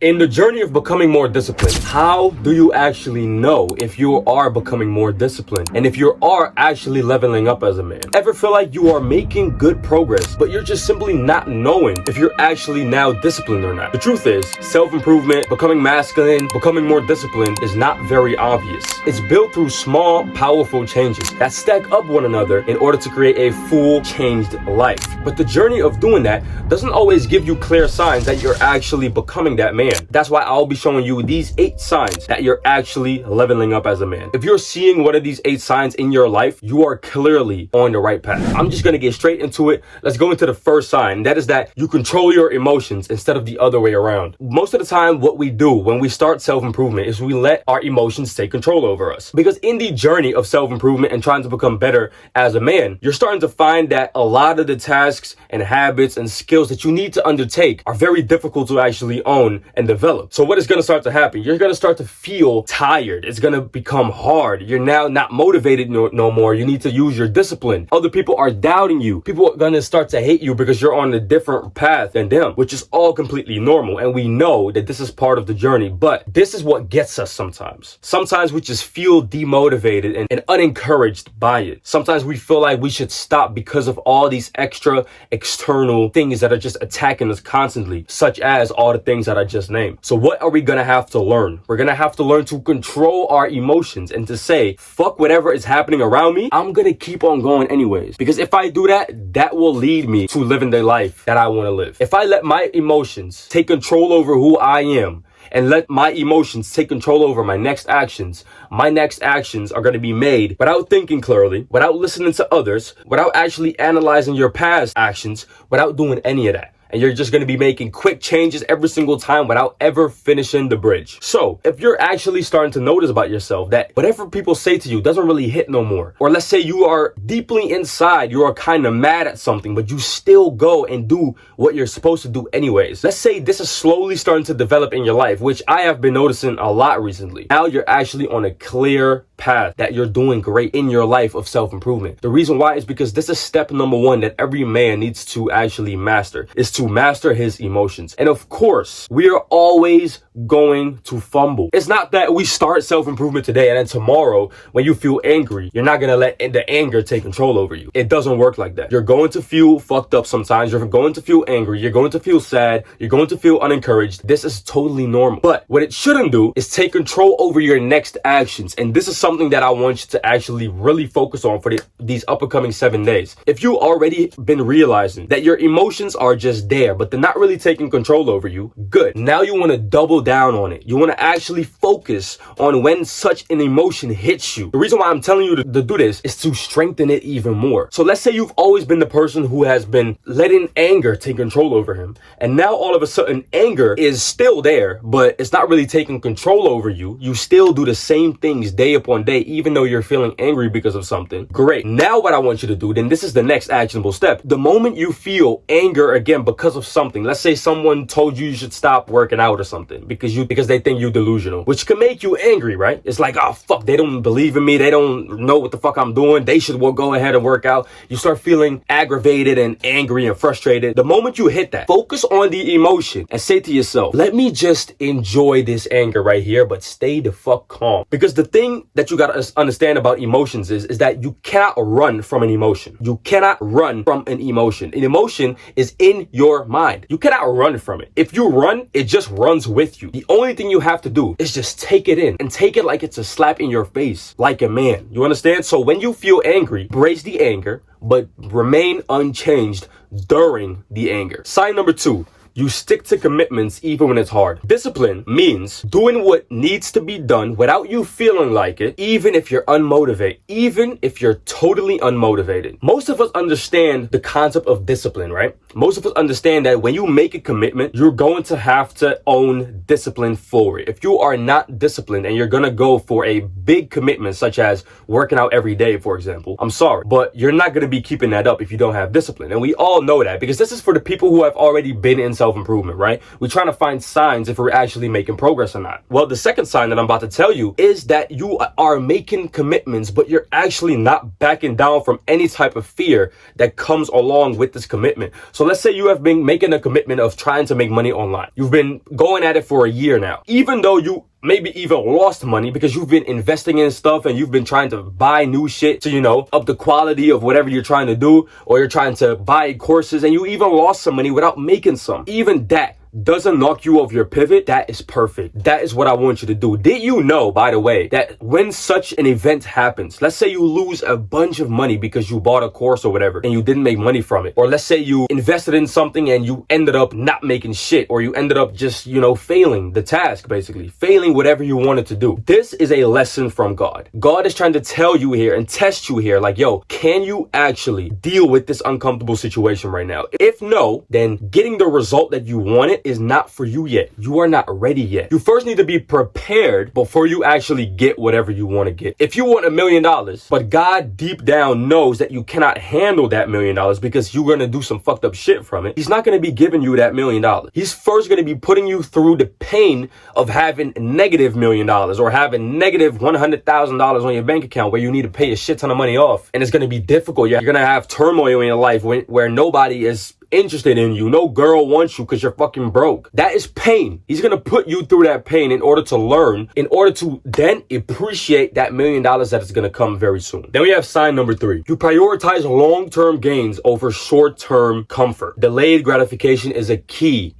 In the journey of becoming more disciplined, how do you actually know if you are becoming more disciplined and if you are actually leveling up as a man? Ever feel like you are making good progress, but you're just simply not knowing if you're actually now disciplined or not? The truth is, self-improvement, becoming masculine, becoming more disciplined is not very obvious. It's built through small, powerful changes that stack up one another in order to create a full, changed life. But the journey of doing that doesn't always give you clear signs that you're actually becoming that man. That's why I'll be showing you these 8 signs that you're actually leveling up as a man. If you're seeing one of these 8 signs in your life, you are clearly on the right path. I'm just gonna get straight into it. Let's go into the first sign. That is that you control your emotions instead of the other way around. Most of the time, what we do when we start self-improvement is we let our emotions take control over us. Because in the journey of self-improvement and trying to become better as a man, you're starting to find that a lot of the tasks and habits and skills that you need to undertake are very difficult to actually own and develop. So what is going to start to happen? You're going to start to feel tired. It's going to become hard. You're now not motivated no more. You need to use your discipline. Other people are doubting you. People are going to start to hate you because you're on a different path than them, which is all completely normal. And we know that this is part of the journey, but this is what gets us sometimes. Sometimes we just feel demotivated and unencouraged by it. Sometimes we feel like we should stop because of all these extra external things that are just attacking us constantly, such as all the things that I just named. So what are we gonna have to learn? We're gonna have to learn to control our emotions and to say, fuck whatever is happening around me, I'm gonna keep on going anyways. Because if I do that, that will lead me to living the life that I wanna live. If I let my emotions take control over who I am, and let my emotions take control over my next actions are going to be made without thinking clearly, without listening to others, without actually analyzing your past actions, without doing any of that. And you're just going to be making quick changes every single time without ever finishing the bridge. So if you're actually starting to notice about yourself that whatever people say to you doesn't really hit no more, or let's say you are deeply inside, you are kind of mad at something, but you still go and do what you're supposed to do anyways. Let's say this is slowly starting to develop in your life, which I have been noticing a lot recently. Now you're actually on a clear path that you're doing great in your life of self-improvement. The reason why is because this is step number 1 that every man needs to actually master, is to master his emotions. And of course, we are always going to fumble. It's not that we start self-improvement today and then tomorrow when you feel angry, you're not gonna let the anger take control over you. It doesn't work like that. You're going to feel fucked up sometimes. You're going to feel angry. You're going to feel sad. You're going to feel unencouraged. This is totally normal. But what it shouldn't do is take control over your next actions. And this is something that I want you to actually really focus on for these upcoming 7 days. If you already been realizing that your emotions are just there, but they're not really taking control over you, good. Now you want to double down on it. You want to actually focus on when such an emotion hits you. The reason why I'm telling you to do this is to strengthen it even more. So let's say you've always been the person who has been letting anger take control over him. And now all of a sudden anger is still there, but it's not really taking control over you. You still do the same things day upon day, even though you're feeling angry because of something. Great. Now what I want you to do, then this is the next actionable step. The moment you feel anger again because of something, let's say someone told you should stop working out or something because they think you're delusional, which can make you angry, right? It's like, oh fuck, they don't believe in me. They don't know what the fuck I'm doing. They should go ahead and work out. You start feeling aggravated and angry and frustrated. The moment you hit that, focus on the emotion and say to yourself, let me just enjoy this anger right here, but stay the fuck calm. Because the thing that you gotta understand about emotions is that you cannot run from an emotion. You cannot run from an emotion. An emotion is in your mind. You cannot run from it. If you run, it just runs with you. The only thing you have to do is just take it in and take it like it's a slap in your face, like a man. You understand? So when you feel angry, brace the anger, but remain unchanged during the anger. Sign number 2. You stick to commitments even when it's hard. Discipline means doing what needs to be done without you feeling like it, even if you're unmotivated, even if you're totally unmotivated. Most of us understand the concept of discipline, right? Most of us understand that when you make a commitment, you're going to have to own discipline for it. If you are not disciplined and you're going to go for a big commitment, such as working out every day, for example, I'm sorry, but you're not going to be keeping that up if you don't have discipline. And we all know that because this is for the people who have already been in self-improvement, right? We're trying to find signs if we're actually making progress or not. Well, the second sign that I'm about to tell you is that you are making commitments, but you're actually not backing down from any type of fear that comes along with this commitment. So let's say you have been making a commitment of trying to make money online. You've been going at it for a year now. Even though you maybe even lost money because you've been investing in stuff and you've been trying to buy new shit to, up the quality of whatever you're trying to do, or you're trying to buy courses and you even lost some money without making some. Even that doesn't knock you off your pivot. That is perfect. That is what I want you to do. Did you know, by the way, that when such an event happens, let's say you lose a bunch of money because you bought a course or whatever and you didn't make money from it, or let's say you invested in something and you ended up not making shit, or you ended up just, failing the task, basically failing whatever you wanted to do. This is a lesson from God. God is trying to tell you here and test you here, like, yo, can you actually deal with this uncomfortable situation right now? If no, then getting the result that you wanted is not for you yet. You are not ready yet. You first need to be prepared before you actually get whatever you want to get. If you want $1 million, but God deep down knows that you cannot handle that $1 million because you're going to do some fucked up shit from it, he's not going to be giving you that $1 million. He's first going to be putting you through the pain of having negative $1 million or having negative $100,000 on your bank account where you need to pay a shit ton of money off. And it's going to be difficult. You're going to have turmoil in your life where nobody is interested in you. No girl wants you because you're fucking broke. That is pain. He's going to put you through that pain in order to learn, in order to then appreciate that $1 million that is going to come very soon. Then we have sign number 3. You prioritize long-term gains over short-term comfort. Delayed gratification is a key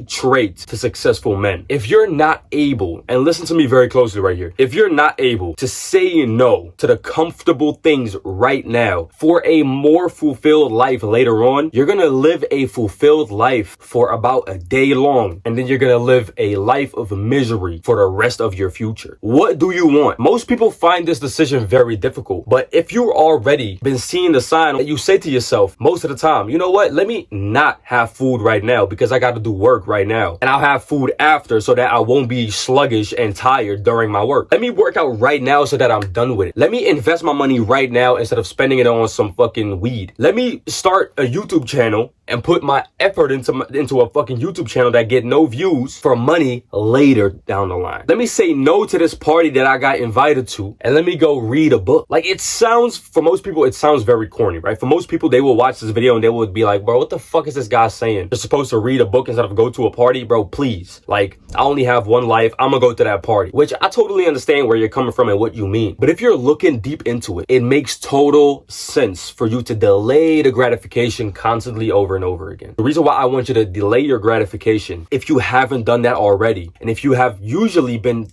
trait to successful men. If you're not able, and listen to me very closely right here, if you're not able to say no to the comfortable things right now for a more fulfilled life later on, you're going to live a fulfilled life for about a day long, and then you're gonna live a life of misery for the rest of your future. What do you want? Most people find this decision very difficult, but if you've already been seeing the sign that you say to yourself most of the time, you know what, let me not have food right now because I gotta do work right now, and I'll have food after so that I won't be sluggish and tired during my work. Let me work out right now so that I'm done with it. Let me invest my money right now instead of spending it on some fucking weed. Let me start a YouTube channel and put my effort into a fucking YouTube channel that get no views for money later down the line. Let me say no to this party that I got invited to, and let me go read a book. Like, for most people, it sounds very corny, right? For most people, they will watch this video and they would be like, bro, what the fuck is this guy saying? You're supposed to read a book instead of go to a party? Bro, please. Like, I only have one life. I'm gonna go to that party. Which I totally understand where you're coming from and what you mean. But if you're looking deep into it, it makes total sense for you to delay the gratification constantly over and over again. The reason why I want you to delay your gratification, if you haven't done that already, and if you have usually been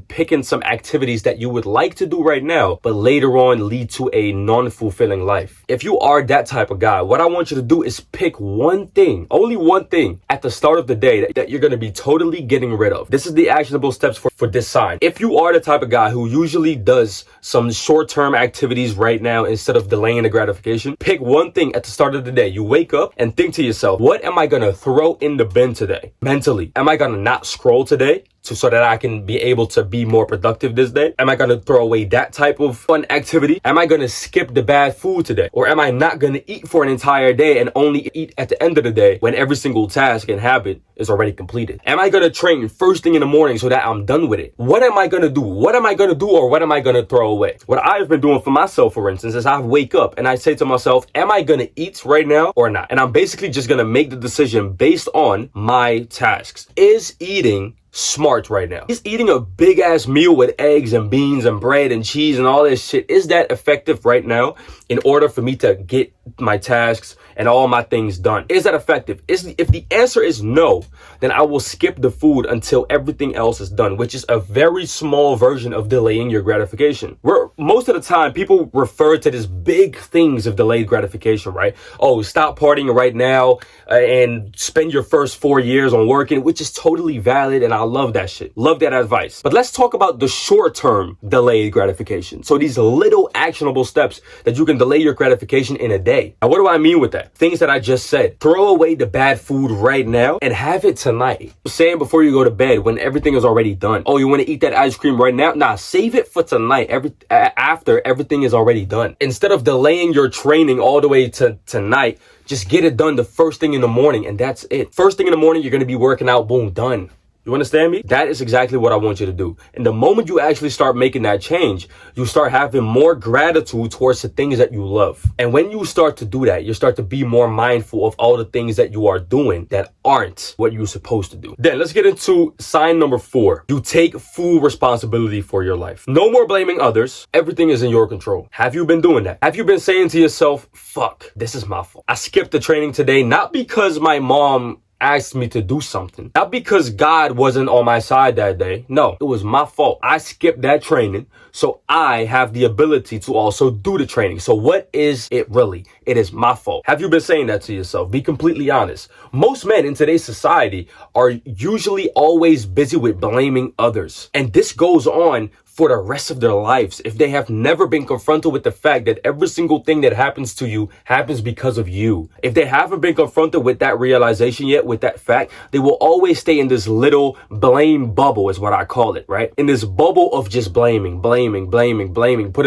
picking some activities that you would like to do right now, but later on lead to a non-fulfilling life. If you are that type of guy, what I want you to do is pick one thing, only one thing at the start of the day that you're going to be totally getting rid of. This is the actionable steps for this sign. If you are the type of guy who usually does some short-term activities right now instead of delaying the gratification, pick one thing at the start of the day. You wake up and think to yourself, what am I going to throw in the bin today? Mentally, am I going to not scroll today so that I can be able to be more productive this day? Am I going to throw away that type of fun activity? Am I going to skip the bad food today? Or am I not going to eat for an entire day and only eat at the end of the day when every single task and habit is already completed? Am I going to train first thing in the morning so that I'm done with it? What am I going to do? What am I going to do, or what am I going to throw away? What I've been doing for myself, for instance, is I wake up and I say to myself, am I going to eat right now or not? And I'm basically just going to make the decision based on my tasks. Is eating smart right now? Is eating a big ass meal with eggs and beans and bread and cheese and all this shit, is that effective right now in order for me to get my tasks and all my things done? Is that effective? If the answer is no, then I will skip the food until everything else is done, which is a very small version of delaying your gratification. Where most of the time people refer to this big things of delayed gratification, right? Oh, stop partying right now and spend your first 4 years on working, which is totally valid, and I love that shit. Love that advice. But let's talk about the short-term delayed gratification. So these little actionable steps that you can delay your gratification in a day. Now, what do I mean with that? Things that I just said. Throw away the bad food right now and have it tonight. Saying before you go to bed when everything is already done. Oh, you want to eat that ice cream right now? Nah, save it for tonight. After everything is already done. Instead of delaying your training all the way to tonight, Just get it done the first thing in the morning, and that's it. First thing in the morning, you're going to be working out, boom, done. You understand me? That is exactly what I want you to do. And the moment you actually start making that change, you start having more gratitude towards the things that you love. And when you start to do that, you start to be more mindful of all the things that you are doing that aren't what you're supposed to do. Then let's get into sign number 4. You take full responsibility for your life. No more blaming others. Everything is in your control. Have you been doing that? Have you been saying to yourself, fuck, this is my fault. I skipped the training today, not because my mom asked me to do something, not because God wasn't on my side that day. No, it was my fault. I skipped that training, so I have the ability to also do the training. So what is it really? It is my fault. Have you been saying that to yourself? Be completely honest. Most men in today's society are usually always busy with blaming others. And this goes on for the rest of their lives if they have never been confronted with the fact that every single thing that happens to you happens because of you. If they haven't been confronted with that realization yet, with that fact, they will always stay in this little blame bubble is what I call it, right? In this bubble of just blaming, putting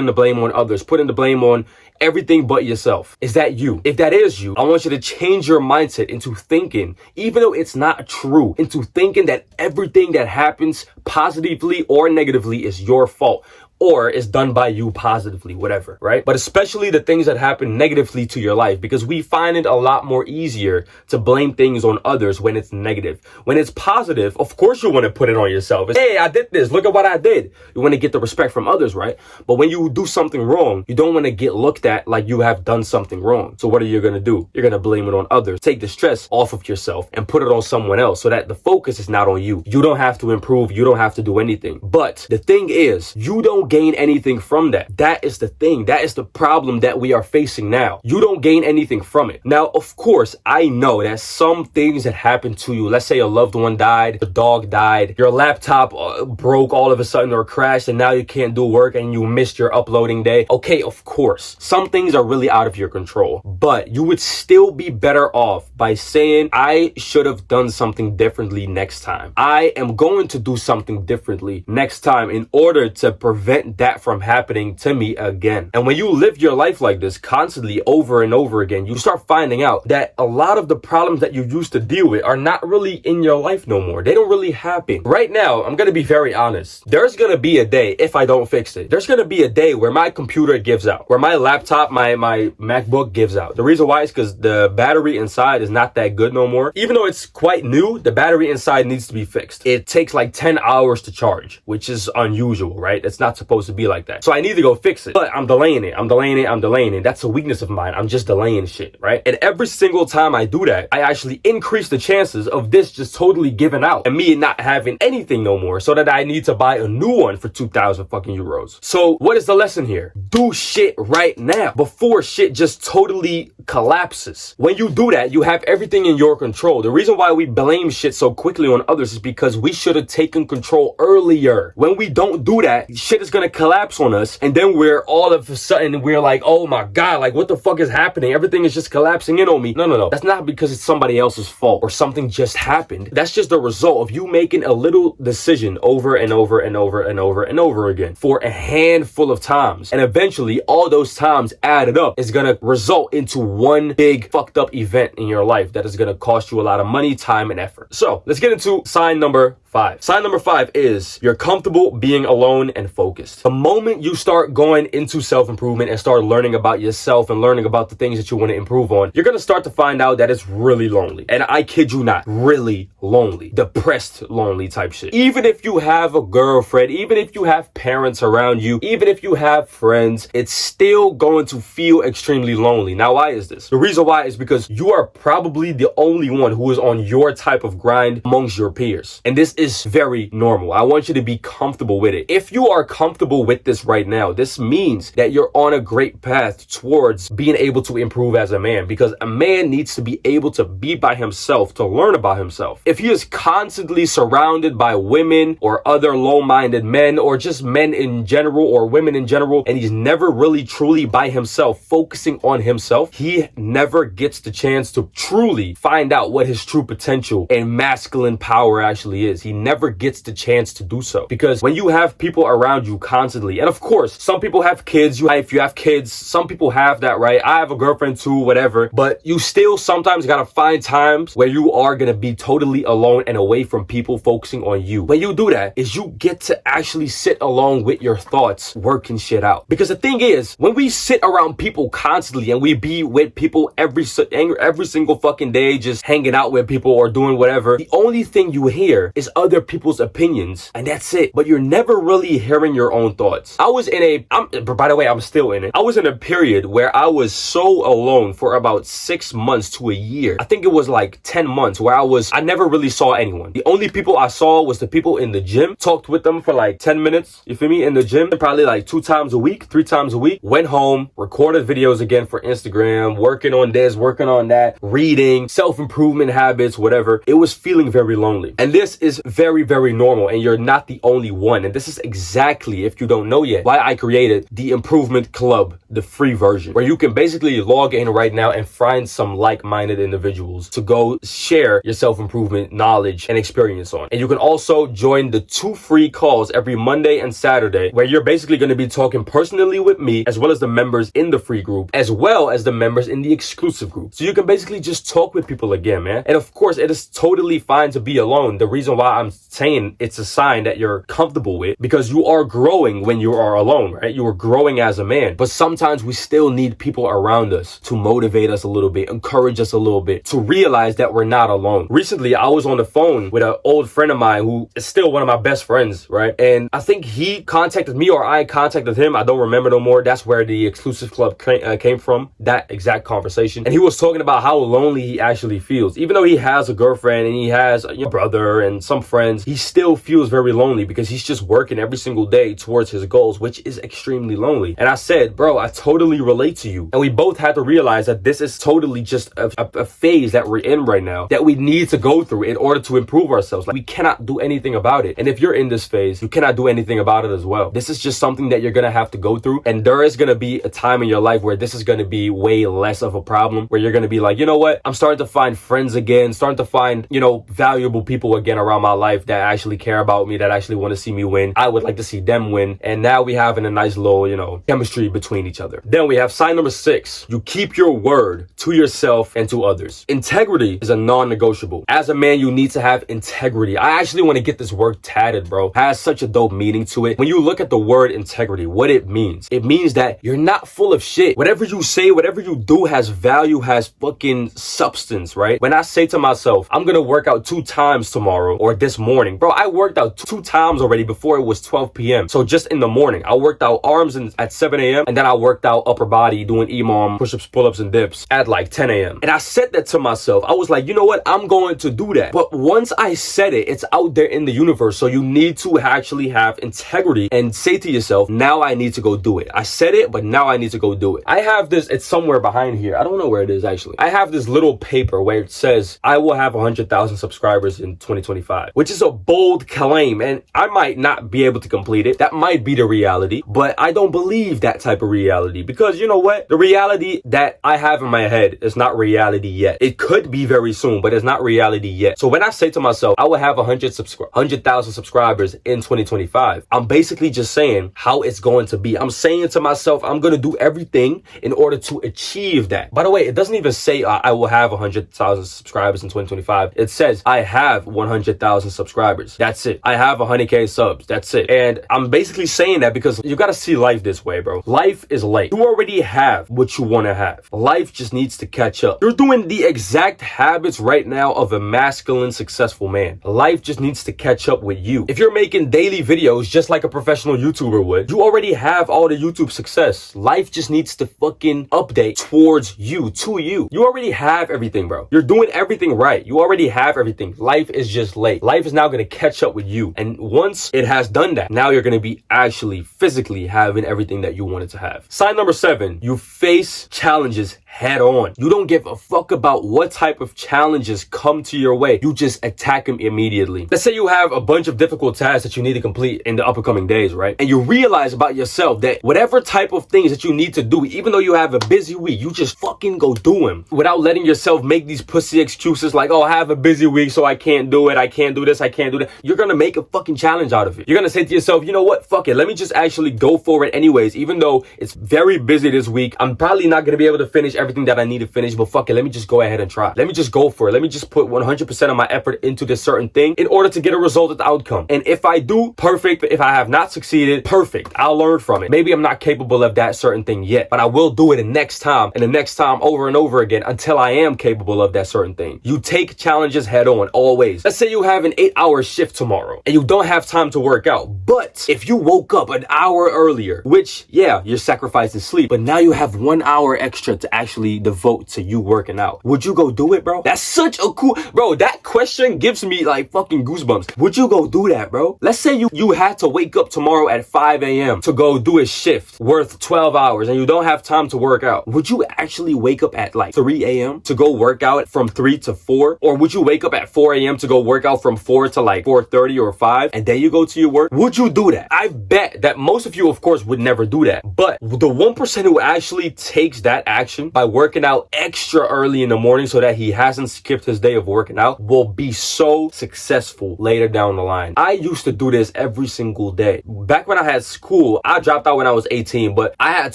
the blame on others, putting the blame on everything but yourself. Is that you? If that is you, I want you to change your mindset into thinking, even though it's not true, into thinking that everything that happens positively or negatively is your fault, or is done by you positively, whatever, right? But especially the things that happen negatively to your life, because we find it a lot more easier to blame things on others when it's negative. When it's positive, of course you want to put it on yourself. It's, hey, I did this. Look at what I did. You want to get the respect from others, right? But when you do something wrong, you don't want to get looked at like you have done something wrong. So what are you going to do? You're going to blame it on others. Take the stress off of yourself and put it on someone else so that the focus is not on you. You don't have to improve. You don't have to do anything. But the thing is, you don't gain anything from that. That is the thing. That is the problem that we are facing now. You don't gain anything from it. Now, of course, I know that some things that happen to you, let's say a loved one died, a dog died, your laptop broke all of a sudden or crashed and now you can't do work and you missed your uploading day. Okay, of course, some things are really out of your control, but you would still be better off by saying, I should have done something differently next time. I am going to do something differently next time in order to prevent that from happening to me again. And when you live your life like this constantly over and over again, you start finding out that a lot of the problems that you used to deal with are not really in your life no more. They don't really happen. Right now, I'm going to be very honest. There's going to be a day, if I don't fix it, there's going to be a day where my computer gives out, where my laptop, my MacBook gives out. The reason why is because the battery inside is not that good no more. Even though it's quite new, the battery inside needs to be fixed. It takes like 10 hours to charge, which is unusual, right? It's not supposed to be like that. So I need to go fix it, but I'm delaying it. That's a weakness of mine. I'm just delaying shit, right? And every single time I do that, I actually increase the chances of this just totally giving out and me not having anything no more, so that I need to buy a new one for 2,000 fucking euros. So what is the lesson here? Do shit right now before shit just totally collapses. When you do that, you have everything in your control. The reason why we blame shit so quickly on others is because we should have taken control earlier. When we don't do that, shit is gonna collapse on us, and then we're all of a sudden we're like, oh my god, like what the fuck is happening? Everything is just collapsing in on me. No. That's not because it's somebody else's fault or something just happened. That's just the result of you making a little decision over and over again for a handful of times. And eventually all those times added up is gonna result into one big fucked up event in your life that is gonna cost you a lot of money, time, and effort. So let's get into sign number 5. Sign number 5 is you're comfortable being alone and focused. The moment you start going into self-improvement and start learning about yourself and learning about the things that you want to improve on, you're going to start to find out that it's really lonely. And I kid you not, really lonely, depressed, lonely type shit. Even if you have a girlfriend, even if you have parents around you, even if you have friends, it's still going to feel extremely lonely. Now, why is this? The reason why is because you are probably the only one who is on your type of grind amongst your peers. And this is very normal. I want you to be comfortable with it. If you are comfortable with this right now, this means that you're on a great path towards being able to improve as a man, because a man needs to be able to be by himself, to learn about himself. If he is constantly surrounded by women or other low-minded men, or just men in general or women in general, and he's never really truly by himself, focusing on himself, he never gets the chance to truly find out what his true potential and masculine power actually is. he never gets the chance to do so. Because when you have people around you constantly, and of course, some people have kids, if you have kids, some people have that, right? I have a girlfriend too, whatever, but you still sometimes gotta find times where you are gonna be totally alone and away from people focusing on you. When you do that, is you get to actually sit alone with your thoughts, working shit out. Because the thing is, when we sit around people constantly and we be with people every single fucking day, just hanging out with people or doing whatever, the only thing you hear is other people's opinions, and that's it. But you're never really hearing your own thoughts. By the way, I'm still in it. I was in a period where I was so alone for about 6 months to a year. I think it was like 10 months where I never really saw anyone. The only people I saw was the people in the gym, talked with them for like 10 minutes, you feel me, in the gym, probably like 2 times a week, 3 times a week, went home, recorded videos again for Instagram, working on this, working on that, reading, self-improvement habits, whatever. It was feeling very lonely. And this is very, very normal, and you're not the only one. And this is exactly, if you don't know yet, why I created the Improvement Club, the free version, where you can basically log in right now and find some like-minded individuals to go share your self-improvement knowledge and experience on. And you can also join the 2 free calls every Monday and Saturday, where you're basically going to be talking personally with me, as well as the members in the free group, as well as the members in the exclusive group. So you can basically just talk with people again, man. And of course, it is totally fine to be alone. The reason why I'm saying it's a sign that you're comfortable with, because you are growing when you are alone, right? You are growing as a man. But sometimes we still need people around us to motivate us a little bit, encourage us a little bit, to realize that we're not alone. Recently, I was on the phone with an old friend of mine who is still one of my best friends, right? And I think he contacted me or I contacted him. I don't remember no more. That's where the exclusive club came from, that exact conversation. And he was talking about how lonely he actually feels. Even though he has a girlfriend and he has a brother and some friends, he still feels very lonely because he's just working every single day towards his goals, which is extremely lonely. And I said, bro, I totally relate to you. And we both had to realize that this is totally just a phase that we're in right now that we need to go through in order to improve ourselves. Like, we cannot do anything about it. And if you're in this phase, you cannot do anything about it as well. This is just something that you're going to have to go through. And there is going to be a time in your life where this is going to be way less of a problem, where you're going to be like, you know what? I'm starting to find friends again, starting to find, valuable people again around my life that actually care about me, that actually want to see me win. I would like to see them win. And now we having a nice little, chemistry between each other. Then we have sign number 6. You keep your word to yourself and to others. Integrity is a non-negotiable. As a man, you need to have integrity. I actually want to get this word tatted, bro. It has such a dope meaning to it. When you look at the word integrity, what it means that you're not full of shit. Whatever you say, whatever you do has value, has fucking substance, right? When I say to myself, I'm gonna work out 2 times tomorrow or this morning, bro, I worked out 2 times already before it was 12 p.m. So just in the morning, I worked out arms at 7 a.m. and then I worked out upper body doing EMOM, push-ups, pull-ups, and dips at like 10 a.m. And I said that to myself. I was like, you know what? I'm going to do that. But once I said it, it's out there in the universe. So you need to actually have integrity and say to yourself, now I need to go do it. I said it, but now I need to go do it. I have this, it's somewhere behind here. I don't know where it is actually. I have this little paper where it says, I will have 100,000 subscribers in 2025, which is a bold claim. And I might not be able to complete it. That might be the reality, but I don't believe that type of reality, because you know what? The reality that I have in my head is not reality yet. It could be very soon, but it's not reality yet. So when I say to myself, I will have 100,000 subscribers in 2025, I'm basically just saying how it's going to be. I'm saying to myself, I'm going to do everything in order to achieve that. By the way, it doesn't even say I will have 100,000 subscribers in 2025. It says I have 100,000 subscribers. That's it. I have 100K subs. That's it. And I'm basically saying that because you got to see life this way, bro. Life is late. You already have what you want to have. Life just needs to catch up. You're doing the exact habits right now of a masculine, successful man. Life just needs to catch up with you. If you're making daily videos just like a professional YouTuber would, you already have all the YouTube success. Life just needs to fucking update towards you, to you. You already have everything, bro. You're doing everything right. You already have everything. Life is just late. Life is now going to catch up with you. And once it has done that, now you're going to be actually physically having everything that you wanted to have. Sign number 7, you face challenges head on. You don't give a fuck about what type of challenges come to your way. You just attack them immediately. Let's say you have a bunch of difficult tasks that you need to complete in the upcoming days, right? And you realize about yourself that whatever type of things that you need to do, even though you have a busy week, you just fucking go do them without letting yourself make these pussy excuses like, oh, I have a busy week, so I can't do it. I can't do this. I can't do that. You're going to make a fucking challenge out of it. You're going to say to yourself, you know what? Fuck it. Let me just actually go for it anyways. Even though it's very busy this week, I'm probably not going to be able to finish everything that I need to finish, but fuck it. Let me just go ahead and try. Let me just go for it. Let me just put 100% of my effort into this certain thing in order to get a result at the outcome. And if I do, perfect. If I have not succeeded, perfect. I'll learn from it. Maybe I'm not capable of that certain thing yet, but I will do it the next time and the next time over and over again until I am capable of that certain thing. You take challenges head on, always. Let's say you have an 8-hour shift tomorrow and you don't have time to work out, but if you woke up an hour earlier, which, yeah, you're sacrificing sleep, but now you have 1 hour extra to actually devote to you working out. Would you go do it, bro? That's such a cool, bro, that question gives me like fucking goosebumps. Would you go do that, bro? Let's say you had to wake up tomorrow at 5 a.m. to go do a shift worth 12 hours and you don't have time to work out. Would you actually wake up at like 3 a.m. to go work out from 3 to 4? Or would you wake up at 4 a.m. to go work out from 4 to like 4:30 or 5 and then you go to your work? Would you do that? I bet that most of you, of course, would never do that. But the 1% who actually takes that action by working out extra early in the morning so that he hasn't skipped his day of working out will be so successful later down the line. I used to do this every single day. Back when I had school, I dropped out when I was 18, but I had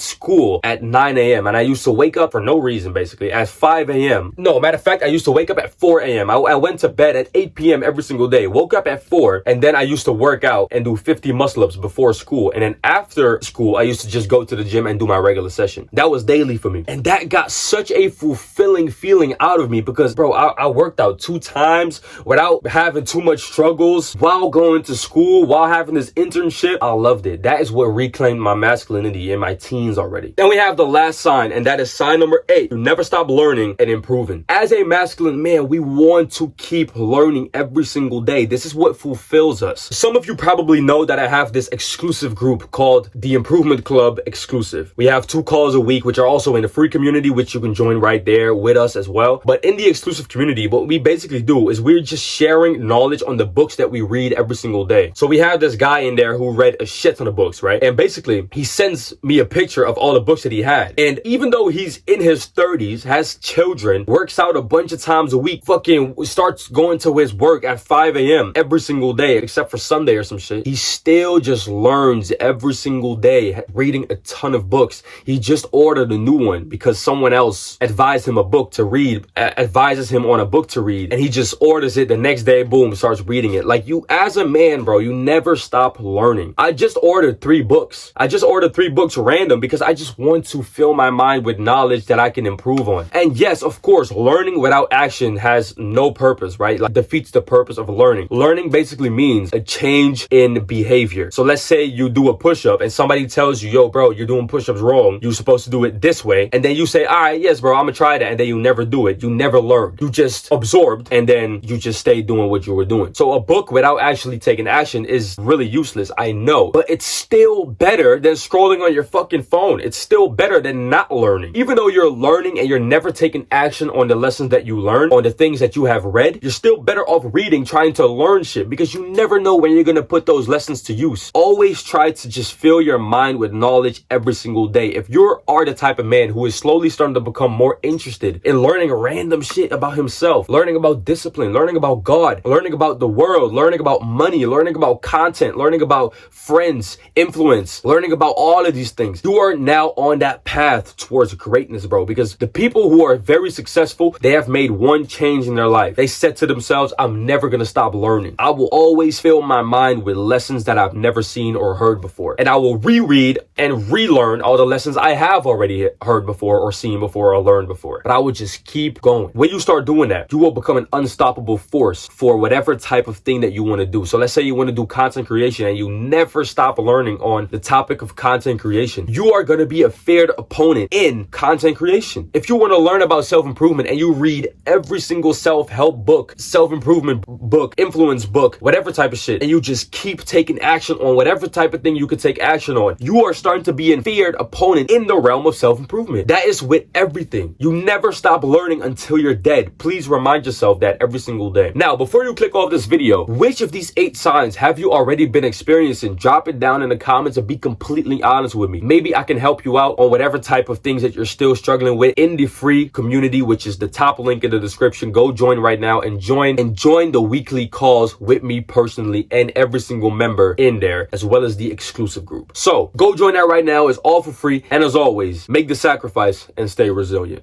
school at 9 a.m. and I used to wake up for no reason, basically, at 5 a.m. No, matter of fact, I used to wake up at 4 a.m. I went to bed at 8 p.m. every single day, woke up at 4, and then I used to work out and do 50 muscle-ups before school. And then after school, I used to just go to the gym and do my regular session. That was daily for me. And that got such a fulfilling feeling out of me because, bro, I worked out 2 times without having too much struggles while going to school, while having this internship. I loved it. That is what reclaimed my masculinity in my teens already. Then we have the last sign, and that is sign number 8. You never stop learning and improving. As a masculine man, we want to keep learning every single day. This is what fulfills us. Some of you probably know that I have this exclusive group called the Improvement Club Exclusive. We have 2 calls a week, which are also in the free community, which you can join right there with us as well. But in the exclusive community, what we basically do is we're just sharing knowledge on the books that we read every single day. So we have this guy in there who read a shit ton of books, right? And basically, he sends me a picture of all the books that he had. And even though he's in his 30s, has children, works out a bunch of times a week, fucking starts going to his work at 5 a.m. every single day, except for Sunday or some shit, he still just learns every single day, reading a ton of books. He just ordered a new one because someone else advised him a book to read, advises him on a book to read, and he just orders it the next day, boom, starts reading it. Like, you, as a man, bro, you never stop learning. I just ordered 3 books. I just ordered 3 books random because I just want to fill my mind with knowledge that I can improve on. And yes, of course, learning without action has no purpose, right? Like, defeats the purpose of learning. Learning basically means a change in behavior. So let's say you do a push-up and somebody tells you, yo, bro, you're doing push-ups wrong. You're supposed to do it this way. And then you say, all right, yes, bro, I'm gonna try that. And then you never do it. You never learn. You just absorbed and then you just stay doing what you were doing. So a book without actually taking action is really useless, I know, but it's still better than scrolling on your fucking phone. It's still better than not learning. Even though you're learning and you're never taking action on the lessons that you learn, on the things that you have read, you're still better off reading, trying to learn shit, because you never know when you're gonna put those lessons to use. Always try to just fill your mind with knowledge every single day. If you are the type of man who is slowly starting to become more interested in learning random shit about himself, learning about discipline, learning about God, learning about the world, learning about money, learning about content, learning about friends, influence, learning about all of these things, you are now on that path towards greatness, bro. Because the people who are very successful, they have made one change in their life. They said to themselves, I'm never gonna stop learning. I will always fill my mind with lessons that I've never seen or heard before. And I will reread and relearn all the lessons I have already heard before or seen before or learned before. But I would just keep going. When you start doing that, you will become an unstoppable force for whatever type of thing that you want to do. So let's say you want to do content creation and you never stop learning on the topic of content creation. You are going to be a feared opponent in content creation. If you want to learn about self-improvement and you read every single self-help book, self-improvement book, influence book, whatever type of shit, and you just keep taking action on whatever type of thing you could take action on, you are starting to be a feared opponent in the realm of self-improvement. That is with everything. You never stop learning until you're dead. Please remind yourself that every single day. Now, before you click off this video, which of these 8 signs have you already been experiencing? Drop it down in the comments and be completely honest with me. Maybe I can help you out on whatever type of things that you're still struggling with in the free community, which is the top link in the description. Go join right now and join the weekly calls with me personally and every single member in there, as well as the exclusive group. So go join that right now. It's all for free. And as always, make the sacrifice and stay resilient.